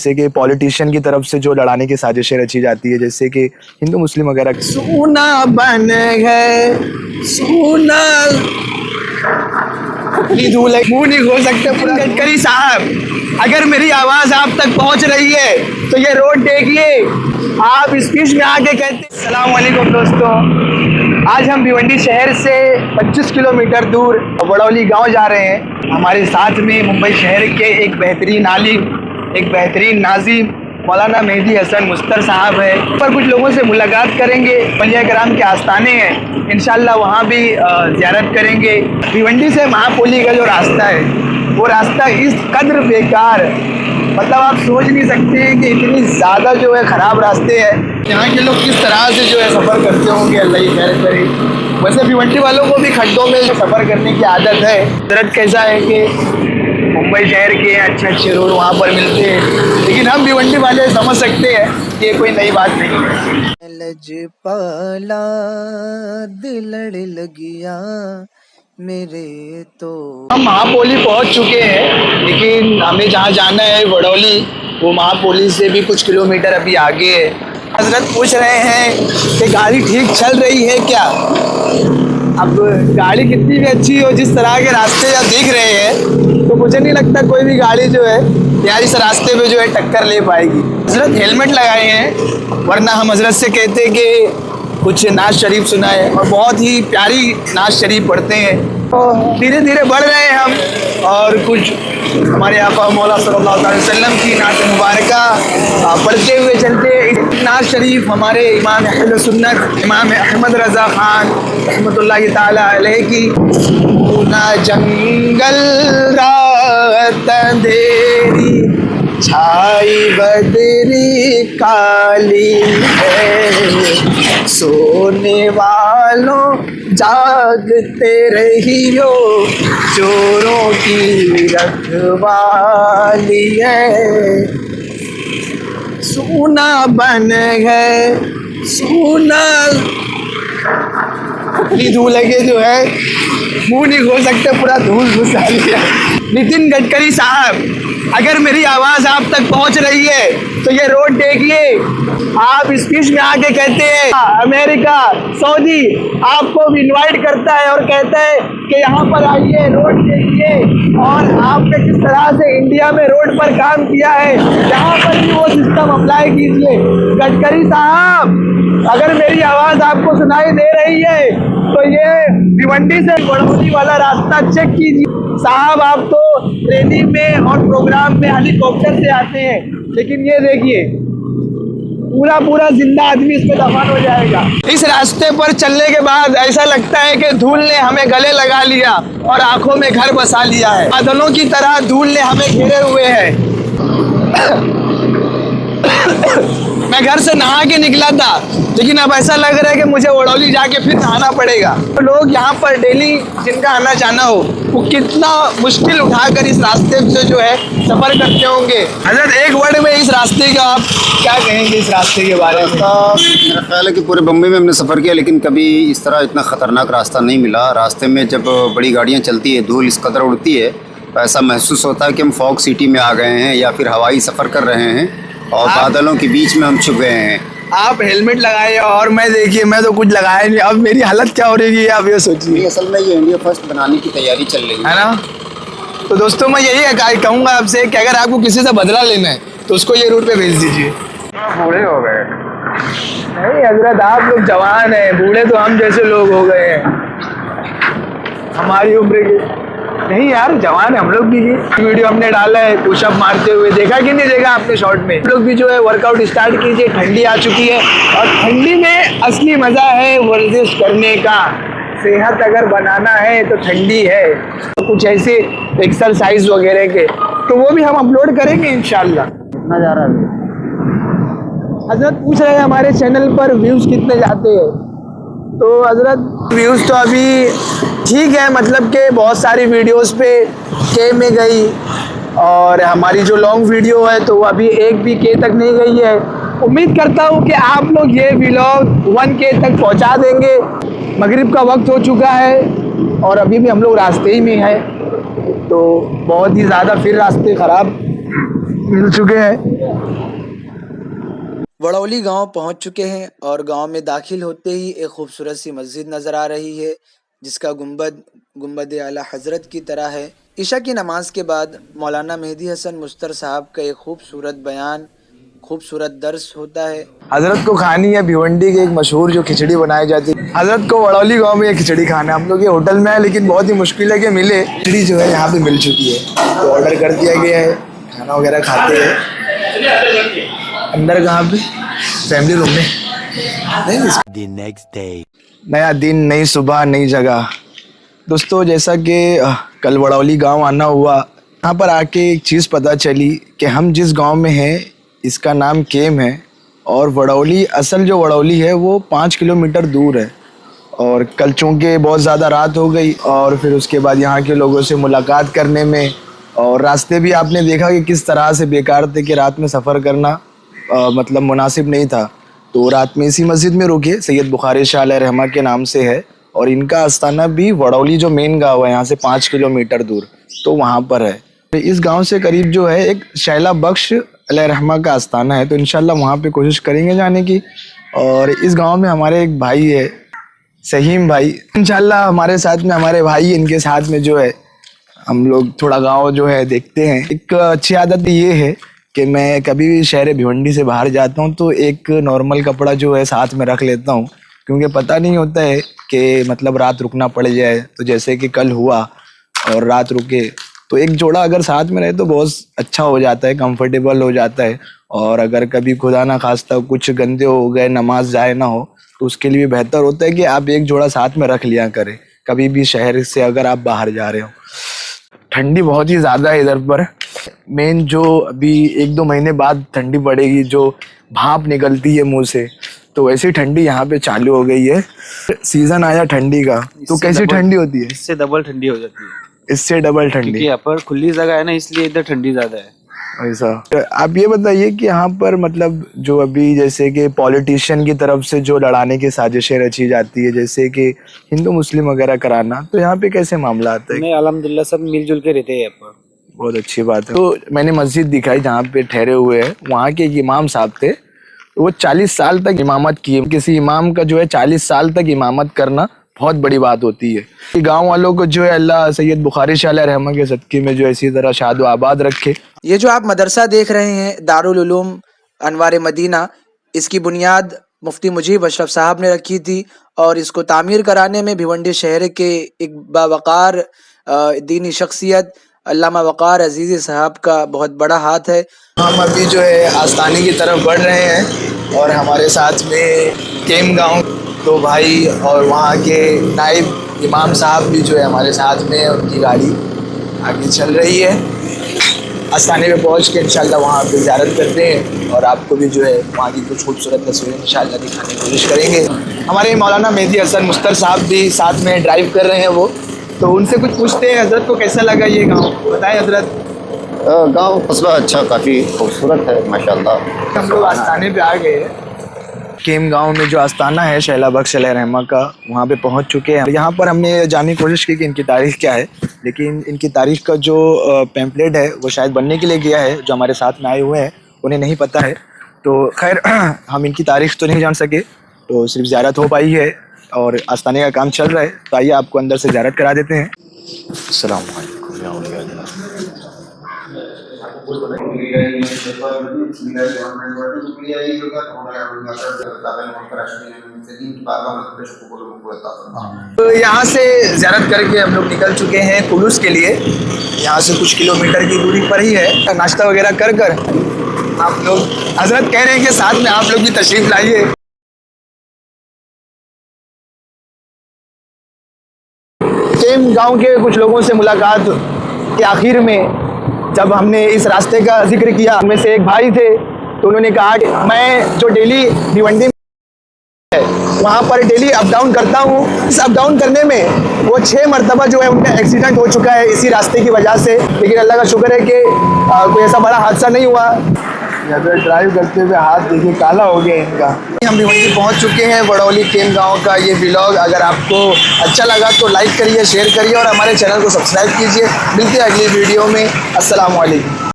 जैसे कि पॉलिटिशियन की तरफ से जो लड़ाने की साजिशें रची जाती है, जैसे कि हिंदू मुस्लिम वगैरह। सोना बन गए सोना, मुंह नहीं खोल सकते। गडकरी साहब, अगर मेरी आवाज आप तक पहुंच रही है तो ये रोड देखिए। आप स्पीच में आके कहते अस्सलाम वालेकुम दोस्तों, आज हम भिवंडी शहर से 25 किलोमीटर दूर बड़ौली गांव जा रहे हैं। हमारे साथ में मुंबई शहर के एक बेहतरीन आलिम, एक बेहतरीन नाजिम मौलाना मेहदी हसन मुस्तर साहब है। पर कुछ लोगों से मुलाकात करेंगे, औलिया कराम के आस्थाने हैं, इंशाल्लाह वहाँ भी ज़ियारत करेंगे। भिवंडी से महापोली का जो रास्ता है वो रास्ता इस कदर बेकार, मतलब आप सोच नहीं सकते हैं कि इतनी ज़्यादा जो है ख़राब रास्ते हैं। यहाँ के लोग किस तरह से जो है सफ़र करते होंगे, अल्लाह ही खैर करे। वैसे भिवंडी वालों को भी खड्डों में सफ़र करने की आदत है। दर्द कैसा है कि मुंबई शहर के अच्छे अच्छे रोड वहाँ पर मिलते हैं, लेकिन हम भिवंडी वाले समझ सकते हैं कि ये कोई नई बात नहीं है। लजपाला दिल लगिया मेरे तो। हम महापोली पहुँच चुके हैं, लेकिन हमें जहाँ जाना है बड़ौली, वो महापोली से भी कुछ किलोमीटर अभी आगे है। हजरत पूछ रहे हैं कि गाड़ी ठीक चल रही है क्या। अब गाड़ी कितनी भी अच्छी हो, जिस तरह के रास्ते या दिख रहे हैं, तो मुझे नहीं लगता कोई भी गाड़ी जो है यार इस रास्ते पे जो है टक्कर ले पाएगी। हजरत हेलमेट लगाए हैं, वरना हम हजरत से कहते कि कुछ नाज शरीफ सुनाए, और बहुत ही प्यारी नाज शरीफ पढ़ते हैं। तो धीरे धीरे बढ़ रहे हैं हम, और कुछ हमारे आका मौला सल्लल्लाहु अलैहि वसल्लम की नात मुबारका पढ़ते हुए चलते। नाज शरीफ हमारे इमाम अहले सुन्नत इमाम अहमद रज़ा खान रहमतुल्लाहि ताला अलैह की। ना जंगल रात अंधेरी छाई बदरी काली है, सोने वालों जागते रहियो, चोरों की रखवाली है। सोना बन गए सोना, अपनी धूल लगे जो है मुंह नहीं खोल सकते, पूरा धूल घुसा लिया। नितिन गडकरी साहब, अगर मेरी आवाज़ आप तक पहुंच रही है तो ये रोड देखिए। आप स्पीच में आके कहते हैं अमेरिका सऊदी आपको भी इनवाइट करता है और कहता है कि यहाँ पर आइए, रोड देखिए, और आपने किस तरह से इंडिया में रोड पर काम किया है, यहाँ पर भी वो सिस्टम अप्लाई कीजिए। गडकरी साहब, अगर मेरी आवाज़ आपको सुनाई दे रही है तो ये भिवंडी से बड़ौली वाला रास्ता चेक कीजिए। साहब, आप तो रैली में और प्रोग्राम में हेलीकॉप्टर से आते हैं, लेकिन ये देखिए पूरा पूरा जिंदा आदमी इस पे दफन हो जाएगा। इस रास्ते पर चलने के बाद ऐसा लगता है कि धूल ने हमें गले लगा लिया और आंखों में घर बसा लिया है। बादलों की तरह धूल ने हमें घेरे हुए है। मैं घर से नहा के निकला था, लेकिन अब ऐसा लग रहा है कि मुझे बड़ौली जाके फिर नहाना पड़ेगा। तो लोग यहाँ पर डेली जिनका आना जाना हो, वो कितना मुश्किल उठाकर इस रास्ते से जो है सफ़र करते होंगे। हजरत, एक वर्ड में इस रास्ते का आप क्या कहेंगे, इस रास्ते के बारे में? मेरा ख्याल है कि पूरे बम्बई में हमने सफ़र किया, लेकिन कभी इस तरह इतना ख़तरनाक रास्ता नहीं मिला। रास्ते में जब बड़ी गाड़ियाँ चलती है, धूल इस कदर उड़ती है, तो ऐसा महसूस होता है कि हम फॉग सिटी में आ गए हैं या फिर हवाई सफ़र कर रहे हैं और बादलों के बीच में हम छुप गए हैं। आप हेलमेट लगाए और मैं देखिए, मैं तो कुछ लगाया नहीं। अब मेरी हालत क्या हो रही है आप ये सोचिए। असल में ये इंडिया फर्स्ट बनाने की तैयारी चल रही है ना। तो दोस्तों, मैं यही कहूँगा आपसे कि अगर आपको किसी से बदला लेना है तो उसको ये रूट पे भेज दीजिए। बूढ़े हो गए नहीं हजरत, आप लोग जवान हैं, बूढ़े तो हम जैसे लोग हो गए हैं, हमारी उम्र के नहीं यार, जवान है हम लोग भी। वीडियो हमने डाला है पुशअप मारते हुए, देखा कि नहीं देखा आपने शॉर्ट में। हम लोग भी जो है वर्कआउट स्टार्ट कीजिए। ठंडी आ चुकी है और ठंडी में असली मज़ा है वर्जिश करने का। सेहत अगर बनाना है तो ठंडी है। तो कुछ ऐसे एक्सरसाइज वगैरह के तो वो भी हम अपलोड करेंगे इंशाल्लाह। कितना जा रहा है? हजरत पूछ रहे हैं हमारे चैनल पर व्यूज़ कितने जाते हैं। तो हजरत, व्यूज़ तो अभी ठीक है, मतलब कि बहुत सारी वीडियोस पे के में गई, और हमारी जो लॉन्ग वीडियो है तो वो अभी एक भी के तक नहीं गई है। उम्मीद करता हूँ कि आप लोग ये व्लॉग 1K तक पहुँचा देंगे। मगरिब का वक्त हो चुका है और अभी भी हम लोग रास्ते ही में हैं, तो बहुत ही ज़्यादा फिर रास्ते ख़राब मिल चुके हैं। वड़ौली गांव पहुंच चुके हैं और गांव में दाखिल होते ही एक खूबसूरत सी मस्जिद नज़र आ रही है जिसका गुंबद आला हज़रत की तरह है। इशा की नमाज के बाद मौलाना मेहदी हसन मुस्तर साहब का एक खूबसूरत बयान, खूबसूरत दर्स होता है। हजरत को खानी है भिवंडी की एक मशहूर जो खिचड़ी बनाई जाती है। हजरत को वड़ौली गांव में ये खिचड़ी खाना है। हम लोग ये होटल में है लेकिन बहुत ही मुश्किल है कि मिले। खिचड़ी जो है यहाँ पे मिल चुकी है तो ऑर्डर कर दिया गया है, खाना वगैरह खाते हैं। अंदर कहाँ पे? फैमिली रूम में। नहीं, नया दिन, नई सुबह, नई जगह। दोस्तों जैसा कि कल वड़ौली गांव आना हुआ, यहाँ पर आके एक चीज़ पता चली कि हम जिस गांव में हैं इसका नाम केम है और वड़ौली, असल जो वड़ौली है वो 5 किलोमीटर दूर है। और कल चूँकि बहुत ज़्यादा रात हो गई और फिर उसके बाद यहाँ के लोगों से मुलाकात करने में, और रास्ते भी आपने देखा कि किस तरह से बेकार थे कि रात में सफ़र करना मतलब मुनासिब नहीं था। तो रात में इसी मस्जिद में रुके, सैयद बुखारी शाह अलैहि रहमा के नाम से है और इनका आस्थाना भी वड़ौली जो मेन गांव है यहाँ से 5 किलोमीटर दूर, तो वहाँ पर है। तो इस गांव से करीब जो है एक शैला बख्श अलैहि रहमा का आस्थाना है, तो इंशाल्लाह वहाँ पे कोशिश करेंगे जाने की। और इस गांव में हमारे एक भाई है सहीम भाई, इंशाल्लाह हमारे साथ में, हमारे भाई इनके साथ में जो है हम लोग थोड़ा गाँव जो है देखते हैं। एक अच्छी आदत ये है कि मैं कभी भी शहर भिवंडी से बाहर जाता हूँ तो एक नॉर्मल कपड़ा जो है साथ में रख लेता हूँ, क्योंकि पता नहीं होता है कि मतलब रात रुकना पड़ जाए। तो जैसे कि कल हुआ और रात रुके तो एक जोड़ा अगर साथ में रहे तो बहुत अच्छा हो जाता है, कंफर्टेबल हो जाता है। और अगर कभी खुदा ना खास्ता कुछ गंदे हो गए, नमाज जाए ना हो, तो उसके लिए बेहतर होता है कि आप एक जोड़ा साथ में रख लिया करें कभी भी शहर से अगर आप बाहर जा रहे हो। ठंडी बहुत ही ज़्यादा है इधर पर। मेन जो अभी 1-2 महीने बाद ठंडी पड़ेगी, जो भाप निकलती है मुंह से, तो वैसी ठंडी यहाँ पे चालू हो गई है। सीजन आया ठंडी का, तो कैसी ठंडी होती है? इससे डबल ठंडी हो जाती है। इससे डबल ठंडी, क्योंकि यहाँ पर खुली जगह है ना, इसलिए इधर ठंडी ज्यादा है। ऐसा। तो आप ये बताइए कि यहाँ पर मतलब जो अभी जैसे कि पॉलिटिशियन की तरफ से जो लड़ाने की साजिशें रची जाती है, जैसे कि हिंदू मुस्लिम वगैरह कराना, तो यहाँ पे कैसे मामला आता है? नहीं, अल्हम्दुलिल्लाह सब मिलजुल के रहते हैं यहाँ पर। बहुत अच्छी बात है। तो मैंने मस्जिद दिखाई जहाँ पे ठहरे हुए हैं, वहाँ के एक इमाम साहब थे, वो 40 साल तक इमामत किए। किसी इमाम का जो है 40 साल तक इमामत करना बहुत बड़ी बात होती है। गांव वालों को जो है अल्लाह सैयद बुखारी शाह अलैहि रहमा के सदक़े में जो इसी तरह शाद व आबाद रखे। ये जो आप मदरसा देख रहे हैं दारुल उलूम अनवार मदीना, इसकी बुनियाद मुफ्ती मुजीब अशरफ साहब ने रखी थी और इसको तामीर कराने में भिवंडी शहर के एक बावकार दीनी शख्सियत अल्लामा वक़ार अजीज़ी साहब का बहुत बड़ा हाथ है। हम अभी जो है आस्थाने की तरफ बढ़ रहे हैं और हमारे साथ में केम गांव तो भाई और वहाँ के नाइब इमाम साहब भी जो है हमारे साथ में, उनकी गाड़ी आगे चल रही है। आस्थाने पे पहुँच के इंशाल्लाह वहाँ पे ज़ियारत करते हैं और आपको भी जो है वहाँ की कुछ खूबसूरत तस्वीरें इंशाल्लाह दिखाने की कोशिश करेंगे। हमारे मौलाना मेहदी हसन मुस्तर साहब भी साथ में ड्राइव कर रहे हैं वो, तो उनसे कुछ पूछते हैं। हजरत को कैसा लगा ये गाँव, बताएं हजरत। गांव कस्बा अच्छा, काफ़ी खूबसूरत है माशाल्लाह। हम लोग आस्थाने पे आ गए हैं। केम गांव में जो आस्थाना है शैला बख्श अलैहि रहमा का, वहाँ पे पहुँच चुके हैं। यहाँ पर हमने जानने की कोशिश की कि इनकी तारीख़ क्या है, लेकिन इनकी तारीख़ का जो पैम्पलेट है वो शायद बनने के लिए गया है। जो हमारे साथ में आए हुए हैं उन्हें नहीं पता है, तो खैर हम इनकी तारीख़ तो नहीं जान सके, तो सिर्फ ज़ियारत हो पाई है और आस्थाने का काम चल रहा है। तो आइए आपको अंदर से ज़ियारत करा देते हैं। अस्सलाम वालेकुम। तो यहाँ से ज़ियारत करके हम लोग निकल चुके हैं कुलूस के लिए। यहाँ से कुछ किलोमीटर की दूरी पर ही है। नाश्ता वगैरह कर आप लोग, हजरत कह रहे हैं कि साथ में आप लोग भी तशरीफ लाइए। केम गांव के कुछ लोगों से मुलाकात के आखिर में जब हमने इस रास्ते का जिक्र किया, उनमें से एक भाई थे, तो उन्होंने कहा कि मैं जो डेली भिवंडी में वहाँ पर डेली अप डाउन करता हूँ, इस अप डाउन करने में वो 6 मरतबा जो है उनका एक्सीडेंट हो चुका है इसी रास्ते की वजह से। लेकिन अल्लाह का शुक्र है कि कोई ऐसा बड़ा हादसा नहीं हुआ। ड्राइव करते हुए हाथ देखिए काला हो गया इनका। हम भिवंडी पहुँच चुके हैं। वड़ौली केम गाँव का ये व्लॉग अगर आपको अच्छा लगा तो लाइक करिए, शेयर करिए और हमारे चैनल को सब्सक्राइब कीजिए। मिलते हैं अगली वीडियो में। अस्सलाम वालेकुम।